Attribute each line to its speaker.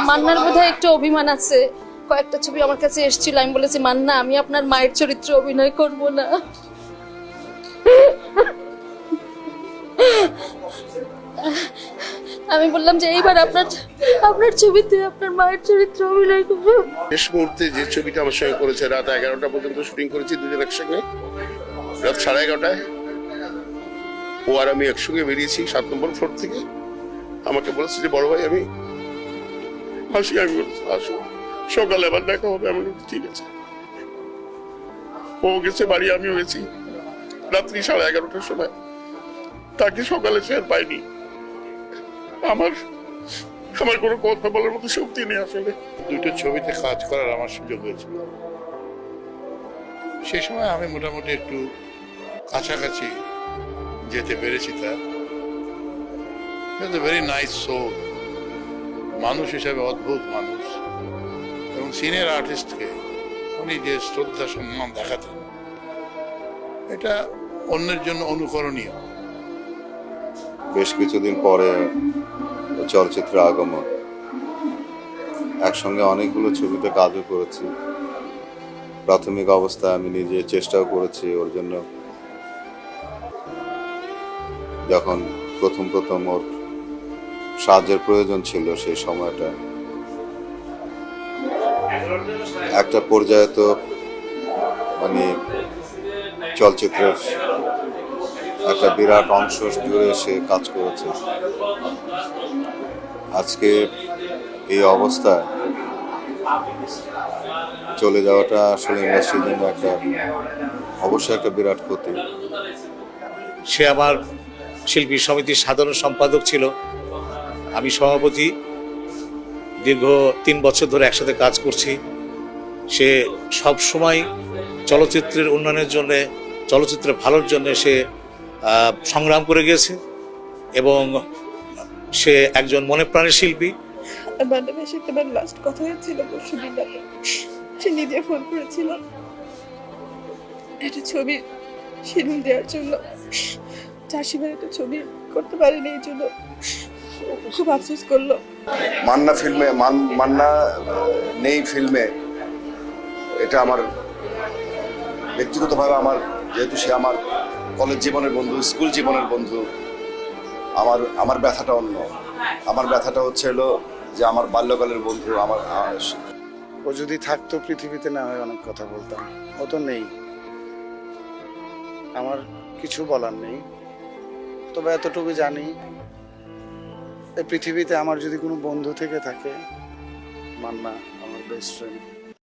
Speaker 1: মান্নার বোধহয় একটু অভিমান আছে। কয়েকটা ছবি আমার কাছে এসেছিল, আমি বলেছি মান্না আমি আপনার মায়ের চরিত্রে অভিনয় করব না। আমি বললাম যে এইবার আপনার ছবিতে আপনার মায়ের চরিত্রে অভিনয় করব।
Speaker 2: শেষ মুহূর্তে যে ছবিটা আমার সঙ্গে করেছে, রাত 11টা পর্যন্ত শুটিং করেছি দুজন একসঙ্গে। রাত 11:30টায় ও আর আমি একসঙ্গে বেরিয়েছি 7 নম্বর ফ্লোর থেকে। আমাকে বলেছে যে বড় ভাই আমি আসি। আমি বলছি আসো, সকালে আবার দেখা হবে। আমি বলছি ঠিক আছে। ও গেছে বাড়ি, আমিও গেছি রাত্রি 11:30টার সময়। তাকে সকালে সে আর পাইনি। আমার কোনো কথা বলার মতো শক্তি নেই আসলে।
Speaker 3: দুটো ছবিতে কাজ করার আমার সুযোগ হয়েছিল। সেই সময় আমি মোটামুটি একটু কাছাকাছি যেতে পেরেছি। তার ভেরি নাইস সোল, মানুষ হিসাবে অদ্ভুত মানুষ, এবং সিনিয়র আর্টিস্টকে উনি যে শ্রদ্ধা সম্মান দেখাতেন, এটা অন্যের জন্য অনুকরণীয়।
Speaker 4: বেশ কিছুদিন পরে চলচ্চিত্র আগমন, একসঙ্গে অনেকগুলো ছবিতে কাজও করেছি। প্রাথমিক অবস্থায় আমি নিজে চেষ্টাও করেছি ওর জন্য। যখন প্রথম ওর সাহায্যের প্রয়োজন ছিল সেই সময়টা, একটা পর্যায়ে তো মানে চলচ্চিত্রের একটা বিরাট অংশ জুড়ে সে কাজ করেছে। আজকে এই অবস্থায় চলে যাওয়াটা আসলে ইন্ডাস্ট্রির জন্য অবশ্যই একটা বিরাট ক্ষতি।
Speaker 5: সে আমার শিল্পী সমিতির সাধারণ সম্পাদক ছিল, আমি সভাপতি। দীর্ঘ 3 বছর ধরে একসাথে কাজ করছি। সে সব সময় চলচ্চিত্রের উন্নয়নের জন্য, চলচ্চিত্রের ভালোর জন্য সে সংগ্রাম করে গিয়েছে, এবং সে একজন মনে প্রাণের শিল্পী।
Speaker 6: ম্যাডামের সাথে আমার লাস্ট কথা হয়েছিল পরশুদিন রাতে। সে নিজে ফোন করেছিল একটা ছবি শিডিউল দেওয়ার জন্য। চাষিবার একটা ছবি করতে পারেনি, এই জন্য খুব আফসোস করলো।
Speaker 7: মান্না নেই ফিল্মে, এটা আমার ব্যক্তিগতভাবে আমার, যেহেতু সে আমার কলেজ জীবনের বন্ধু, স্কুল জীবনের বন্ধু, আমার ব্যথাটা অন্য। আমার ব্যথাটা হচ্ছে যে আমার বাল্যকালের বন্ধু।
Speaker 8: ও যদি থাকতো পৃথিবীতে, না হয় অনেক কথা বলতাম। ও তো নেই, আমার কিছু বলার নেই। তবে এতটুকু জানি, এই পৃথিবীতে আমার যদি কোনো বন্ধু থেকে থাকে, মান্না আমার বেস্ট ফ্রেন্ড।